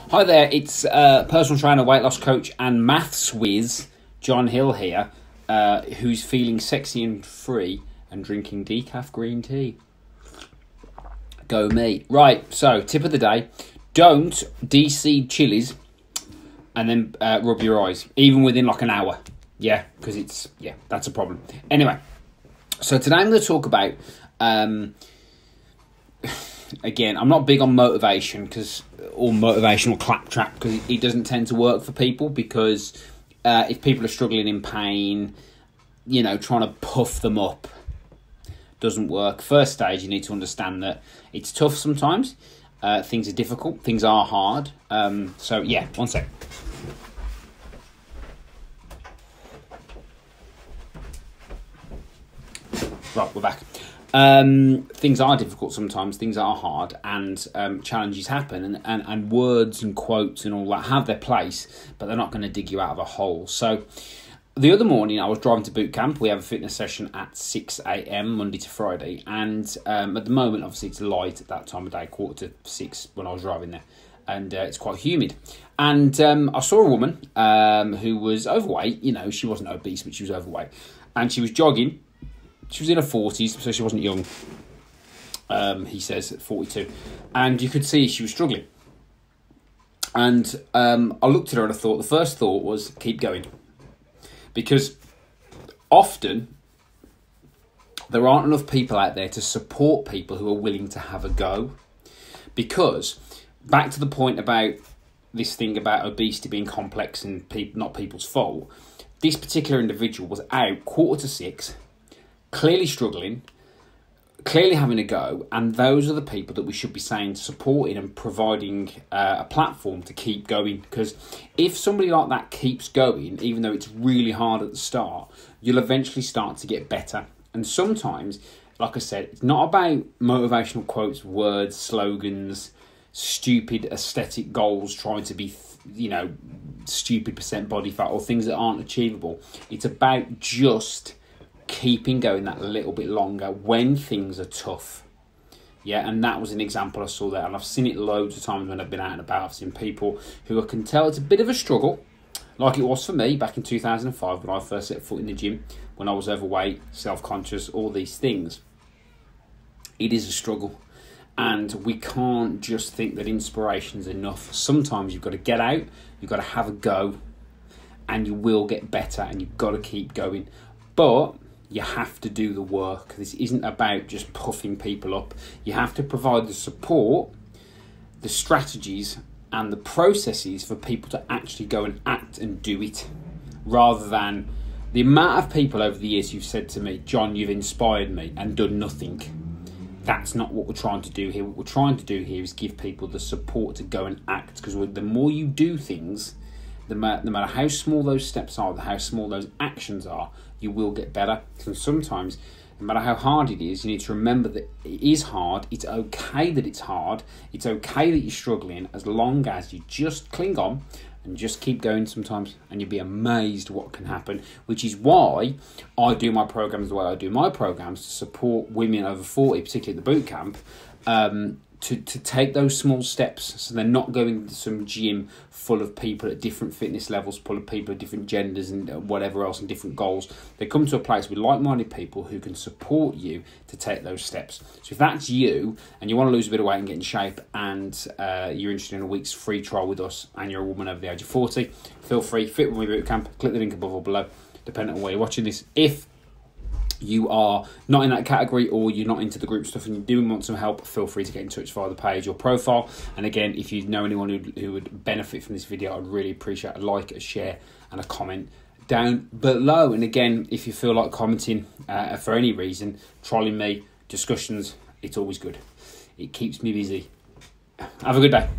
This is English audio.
Hi there, it's personal trainer, weight loss coach and maths whiz, John Hill here, who's feeling sexy and free and drinking decaf green tea. Go me. Right, so tip of the day, don't de-seed chilies and then rub your eyes, even within like an hour. Yeah, because that's a problem. Anyway, so today I'm going to talk about... Again, I'm not big on motivation or motivational claptrap because it doesn't tend to work for people because if people are struggling in pain, trying to puff them up doesn't work. First stage, you need to understand that it's tough sometimes. Things are difficult. Things are hard. So, yeah, one sec. Right, we're back. Things are difficult sometimes, things are hard, and challenges happen, and words and quotes and all that have their place, but they're not going to dig you out of a hole. So the other morning I was driving to boot camp. We have a fitness session at 6 a.m. Monday to Friday, and at the moment obviously it's light at that time of day, 5:45 when I was driving there, and it's quite humid. And I saw a woman who was overweight. She wasn't obese, but she was overweight, and she was jogging. She was in her 40s, so she wasn't young. He says at 42. And you could see she was struggling. And I looked at her and I thought, the first thought was, keep going. Because often there aren't enough people out there to support people who are willing to have a go. Because, back to the point about this thing about obesity being complex and not people's fault, this particular individual was out 5:45, clearly struggling, clearly having a go, and those are the people that we should be saying supporting and providing a platform to keep going. Because if somebody like that keeps going, even though it's really hard at the start, you'll eventually start to get better. And sometimes, like I said, it's not about motivational quotes, words, slogans, stupid aesthetic goals, trying to be stupid percent body fat or things that aren't achievable. It's about just keeping going that little bit longer when things are tough. Yeah, and that was an example I saw there, and I've seen it loads of times when I've been out and about. I've seen people who I can tell it's a bit of a struggle, like it was for me back in 2005 when I first set foot in the gym, when I was overweight, self-conscious, all these things. It is a struggle, and we can't just think that inspiration's enough. Sometimes you've got to get out, you've got to have a go, and you will get better, and you've got to keep going. But you have to do the work. This isn't about just puffing people up. You have to provide the support, the strategies, and the processes for people to actually go and act and do it, rather than the amount of people over the years who've said to me, John, you've inspired me, and done nothing. That's not what we're trying to do here. What we're trying to do here is give people the support to go and act, because the more you do things, no matter how small those steps are, how small those actions are, you will get better. And sometimes, no matter how hard it is, you need to remember that it is hard. It's okay that it's hard. It's okay that you're struggling, as long as you just cling on and just keep going sometimes, and you'll be amazed what can happen, which is why I do my programs the way I do my programs, to support women over 40, particularly at the boot camp, to take those small steps, so they're not going to some gym full of people at different fitness levels, full of people of different genders and whatever else and different goals. They come to a place with like-minded people who can support you to take those steps. So if that's you and you want to lose a bit of weight and get in shape, and you're interested in a week's free trial with us, and you're a woman over the age of 40, feel free, Fit With Me Bootcamp, click the link above or below, depending on where you're watching this. If you are not in that category, or you're not into the group stuff and you do want some help, feel free to get in touch via the page or profile. And again, if you know anyone who would benefit from this video, I'd really appreciate a like, a share and a comment down below. And again, if you feel like commenting for any reason, trolling me, discussions, it's always good. It keeps me busy. Have a good day.